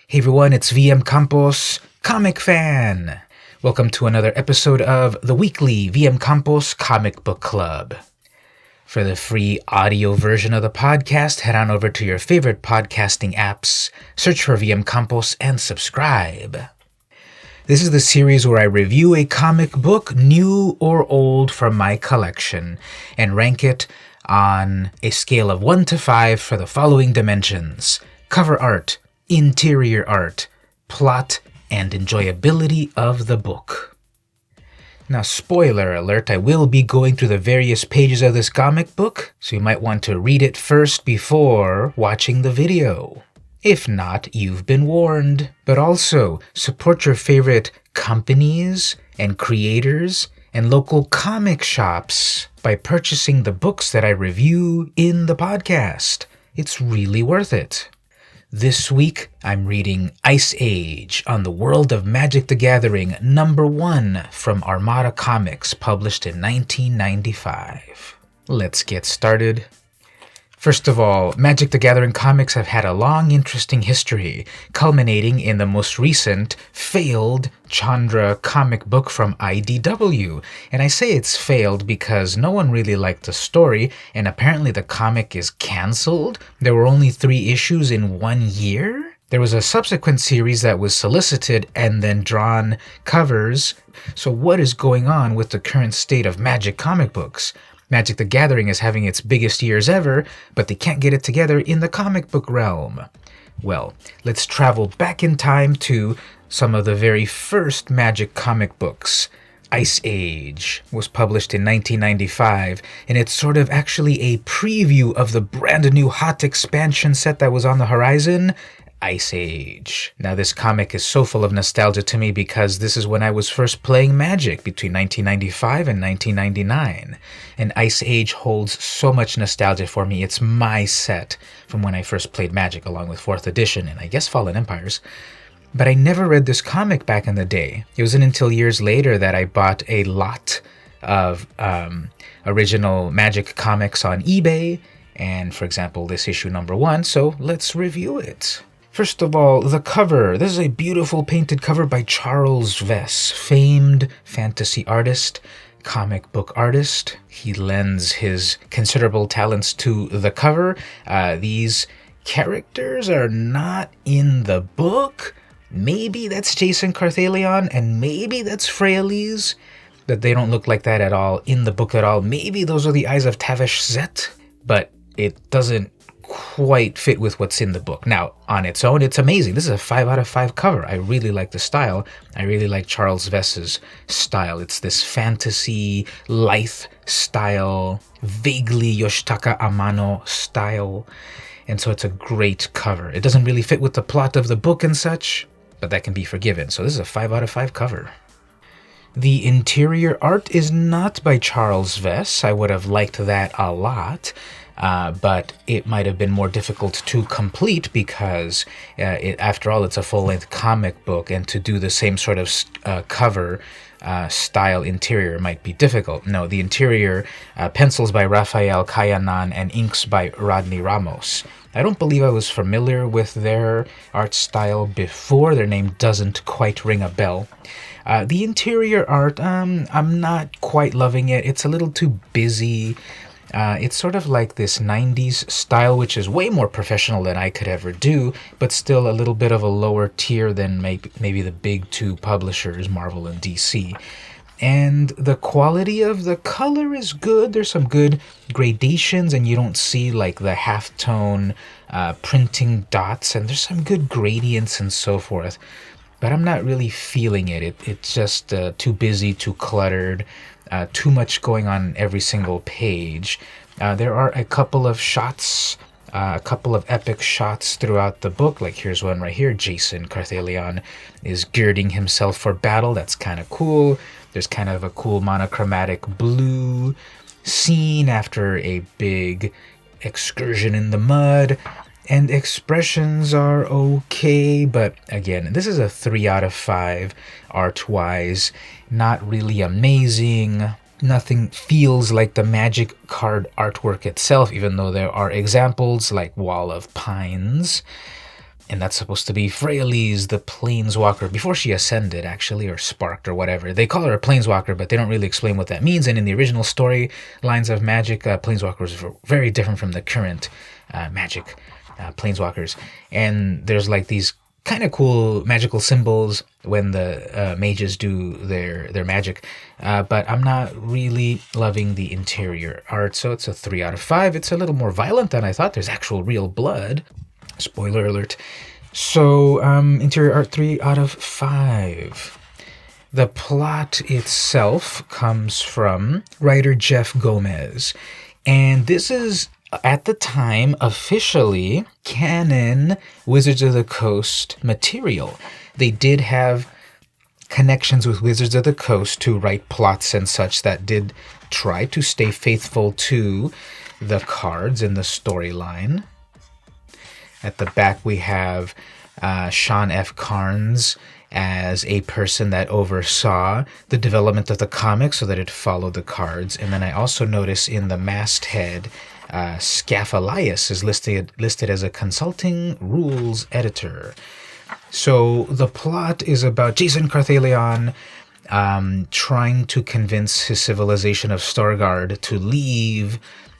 Hey everyone, it's vmcampos, comic fan. Welcome to another episode of the weekly vmcampos Comic Book Club. For the free audio version of the podcast, head on over to your favorite podcasting apps, search for vmcampos, and subscribe. This is the series where I review a comic book, new or old, from my collection, and rank it on a scale of 1 to 5 for the following dimensions: cover art, interior art, plot, and enjoyability of the book. Now, spoiler alert, I will be going through the various pages of this comic book, so you might want to read it first before watching the video. If not, you've been warned. But also, support your favorite companies and creators and local comic shops by purchasing the books that I review in the podcast. It's really worth it. This week, I'm reading Ice Age on the World of Magic the Gathering #1 from Armada Comics, published in 1995. Let's get started. First of all, Magic the Gathering comics have had a long, interesting history, culminating in the most recent, failed Chandra comic book from IDW. And I say it's failed because no one really liked the story, and apparently the comic is cancelled. There were only 3 issues in 1 year. There was a subsequent series that was solicited and then drawn covers. So what is going on with the current state of Magic comic books? Magic the Gathering is having its biggest years ever, but they can't get it together in the comic book realm. Well, let's travel back in time to some of the very first Magic comic books. Ice Age was published in 1995, and it's sort of actually a preview of the brand new hot expansion set that was on the horizon, Ice Age. Now, this comic is so full of nostalgia to me because this is when I was first playing Magic between 1995 and 1999. And Ice Age holds so much nostalgia for me. It's my set from when I first played Magic, along with 4th edition and I guess Fallen Empires. But I never read this comic back in the day. It wasn't until years later that I bought a lot of original Magic comics on eBay. And, for example, this issue #1, so let's review it. First of all, the cover. This is a beautiful painted cover by Charles Vess, famed fantasy artist, comic book artist. He lends his considerable talents to the cover. These characters are not in the book. Maybe that's Jason Carthalion, and maybe that's Freyalise, but they don't look like that at all in the book at all. Maybe those are the eyes of Tavish Zet, but it doesn't quite fit with what's in the book. Now, on its own, it's amazing. This is a 5 out of 5 cover. I really like the style. I really like Charles Vess's style. It's this fantasy, lithe style, vaguely Yoshitaka Amano style, and so it's a great cover. It doesn't really fit with the plot of the book and such, but that can be forgiven. So this is a 5 out of 5 cover. The interior art is not by Charles Vess. I would have liked that a lot. But it might have been more difficult to complete because, after all, it's a full-length comic book, and to do the same sort of cover style interior might be difficult. No, the interior, pencils by Rafael Cayanan and inks by Rodney Ramos. I don't believe I was familiar with their art style before. Their name doesn't quite ring a bell. The interior art, I'm not quite loving it. It's a little too busy. It's sort of like this 90s style, which is way more professional than I could ever do, but still a little bit of a lower tier than maybe the big 2 publishers, Marvel and DC. And the quality of the color is good. There's some good gradations, and you don't see like the halftone printing dots, and there's some good gradients and so forth. But I'm not really feeling it. It's just too busy, too cluttered. Too much going on every single page. There are a couple of shots, a couple of epic shots throughout the book. Like here's one right here. Jason Carthalion is girding himself for battle. That's kind of cool. There's kind of a cool monochromatic blue scene after a big excursion in the mud. And expressions are okay, but again, this is a 3 out of 5 art-wise. Not really amazing. Nothing feels like the Magic card artwork itself, even though there are examples like Wall of Pines. And that's supposed to be Freyalise, the Planeswalker, before she ascended, actually, or sparked, or whatever. They call her a Planeswalker, but they don't really explain what that means. And in the original story lines of Magic, Planeswalkers were very different from the current Magic Planeswalkers. And there's like these kind of cool magical symbols when the mages do their magic. But I'm not really loving the interior art, so it's a 3 out of 5. It's a little more violent than I thought. There's actual real blood. Spoiler alert. So, interior art 3 out of 5. The plot itself comes from writer Jeff Gomez. And this is, at the time, officially canon Wizards of the Coast material. They did have connections with Wizards of the Coast to write plots and such that did try to stay faithful to the cards in the storyline. At the back, we have Sean F. Carnes as a person that oversaw the development of the comic so that it followed the cards. And then I also notice in the masthead, Scaphalius is listed as a consulting rules editor. So the plot is about Jason Carthalion trying to convince his civilization of Stargard to leave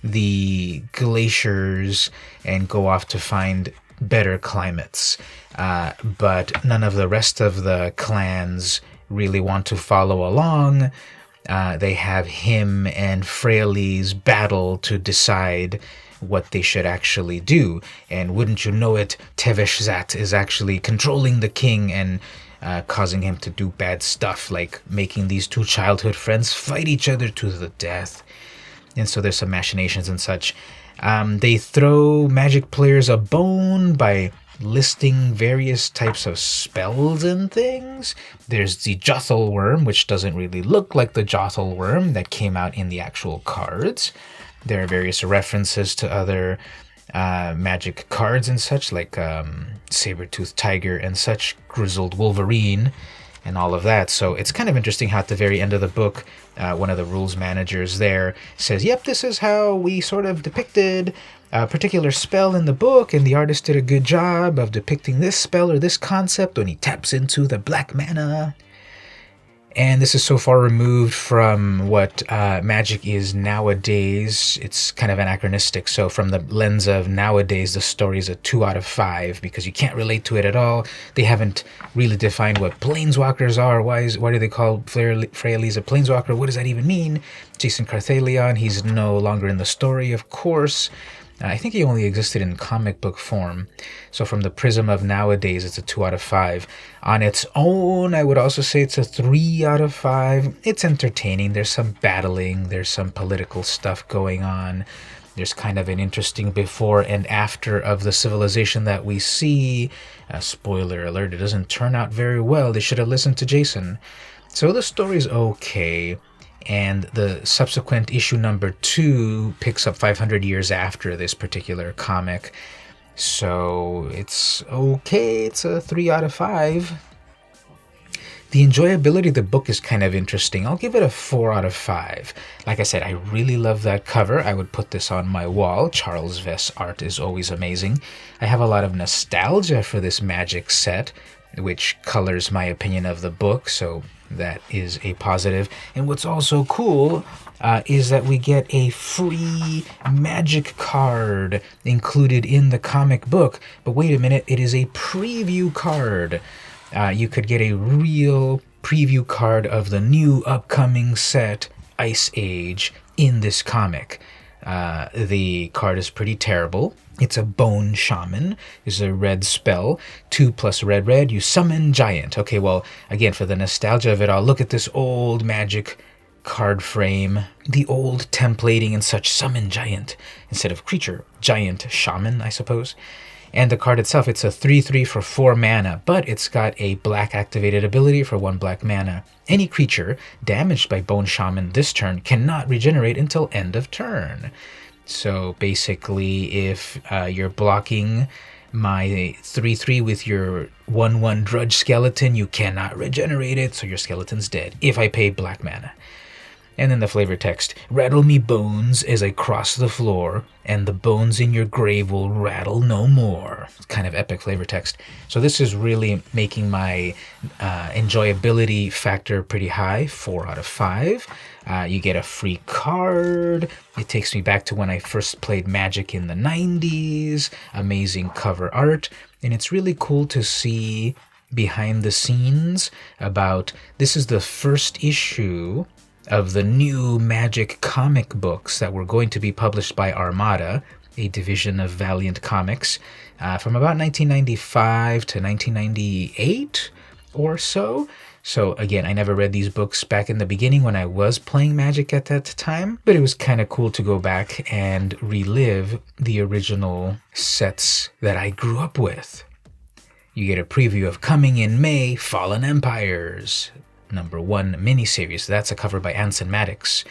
the glaciers and go off to find better climates. But none of the rest of the clans really want to follow along. They have him and Freyalise battle to decide what they should actually do. And wouldn't you know it, Teveshzat is actually controlling the king and causing him to do bad stuff, like making these two childhood friends fight each other to the death. And so there's some machinations and such. They throw Magic players a bone by listing various types of spells and things. There's the Jothel Worm, which doesn't really look like the Jothel Worm that came out in the actual cards. There are various references to other Magic cards and such, like Saber-Toothed Tiger and such, Grizzled Wolverine, and all of that. So it's kind of interesting how at the very end of the book, one of the rules managers there says, yep, this is how we sort of depicted a particular spell in the book, and the artist did a good job of depicting this spell or this concept when he taps into the black mana. And this is so far removed from what Magic is nowadays. It's kind of anachronistic. So from the lens of nowadays, the story is a 2 out of 5 because you can't relate to it at all. They haven't really defined what planeswalkers are. Why do they call Freyalise a planeswalker? What does that even mean? Jason Carthalion, he's no longer in the story, of course. I think he only existed in comic book form. So from the prism of nowadays, it's a 2 out of 5. On its own, I would also say it's a 3 out of 5. It's entertaining. There's some battling. There's some political stuff going on. There's kind of an interesting before and after of the civilization that we see. Spoiler alert, it doesn't turn out very well. They should have listened to Jason. So the story's okay. And the subsequent issue number 2 picks up 500 years after this particular comic. So it's okay. It's a 3 out of 5. The enjoyability of the book is kind of interesting. I'll give it a 4 out of 5. Like I said, I really love that cover. I would put this on my wall. Charles Vest's art is always amazing. I have a lot of nostalgia for this Magic set, which colors my opinion of the book, so that is a positive. And what's also cool is that we get a free Magic card included in the comic book. But wait a minute, it is a preview card. You could get a real preview card of the new upcoming set, Ice Age, in this comic. The card is pretty terrible. It's a Bone Shaman. It's a red spell. 2 plus red, you summon Giant. Okay, well, again, for the nostalgia of it all, look at this old Magic card frame. The old templating and such. Summon Giant instead of creature. Giant Shaman, I suppose. And the card itself, it's a 3/3 for 4 mana, but it's got a black activated ability for 1 black mana. Any creature damaged by Bone Shaman this turn cannot regenerate until end of turn. So basically, if you're blocking my 3/3 with your 1/1 Drudge Skeleton, you cannot regenerate it, so your skeleton's dead if I pay black mana. And then the flavor text, rattle me bones as I cross the floor, and the bones in your grave will rattle no more. It's kind of epic flavor text. So this is really making my enjoyability factor pretty high, 4 out of 5. You get a free card. It takes me back to when I first played Magic in the 90s. Amazing cover art. And it's really cool to see behind the scenes about, this is the first issue of the new Magic comic books that were going to be published by Armada, a division of Valiant Comics, from about 1995 to 1998 or so. So again, I never read these books back in the beginning when I was playing Magic at that time, but it was kind of cool to go back and relive the original sets that I grew up with. You get a preview of coming in May, Fallen Empires, #1 miniseries. That's a cover by Anson Maddox,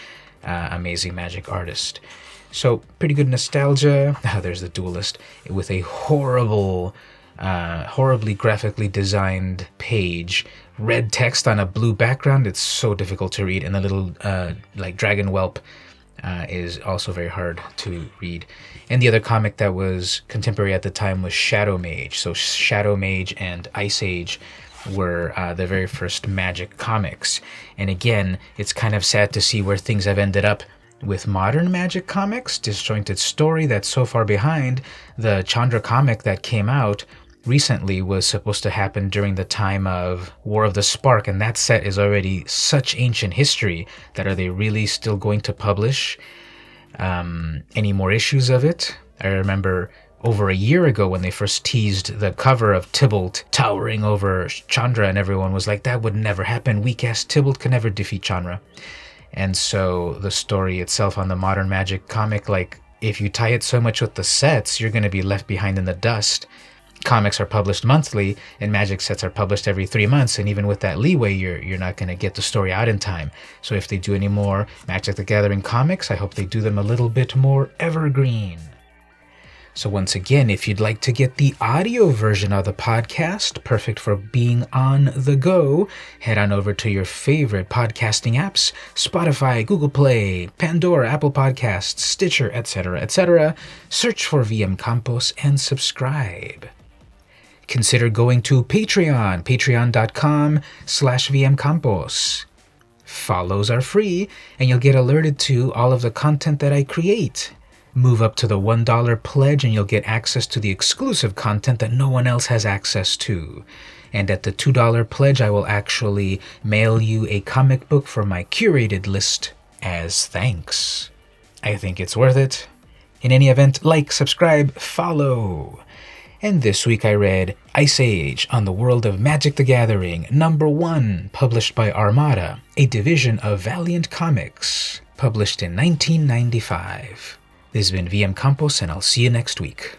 amazing Magic artist. So pretty good nostalgia. There's the Duelist with a horribly graphically designed page. Red text on a blue background. It's so difficult to read, and the little dragon whelp is also very hard to read. And the other comic that was contemporary at the time was Shadow Mage. So Shadow Mage and Ice Age were the very first Magic comics. And again, it's kind of sad to see where things have ended up with modern Magic comics. Disjointed story that's so far behind. The Chandra comic that came out recently was supposed to happen during the time of War of the Spark, and that set is already such ancient history that are they really still going to publish any more issues of it? I remember over a year ago when they first teased the cover of Tybalt towering over Chandra, and everyone was like, that would never happen. Weak-ass Tybalt can never defeat Chandra. And so the story itself on the modern Magic comic, if you tie it so much with the sets, you're going to be left behind in the dust. Comics are published monthly, and Magic sets are published every 3 months, and even with that leeway, you're not going to get the story out in time. So if they do any more Magic the Gathering comics, I hope they do them a little bit more evergreen. So once again, if you'd like to get the audio version of the podcast, perfect for being on the go, head on over to your favorite podcasting apps, Spotify, Google Play, Pandora, Apple Podcasts, Stitcher, etc., etc. Search for VM Campos and subscribe. Consider going to Patreon, patreon.com/vmcampos. Follows are free, and you'll get alerted to all of the content that I create. Move up to the $1 pledge and you'll get access to the exclusive content that no one else has access to. And at the $2 pledge, I will actually mail you a comic book from my curated list as thanks. I think it's worth it. In any event, like, subscribe, follow. And this week I read Ice Age on the World of Magic the Gathering, #1, published by Armada, a division of Valiant Comics, published in 1995. This has been VM Campos, and I'll see you next week.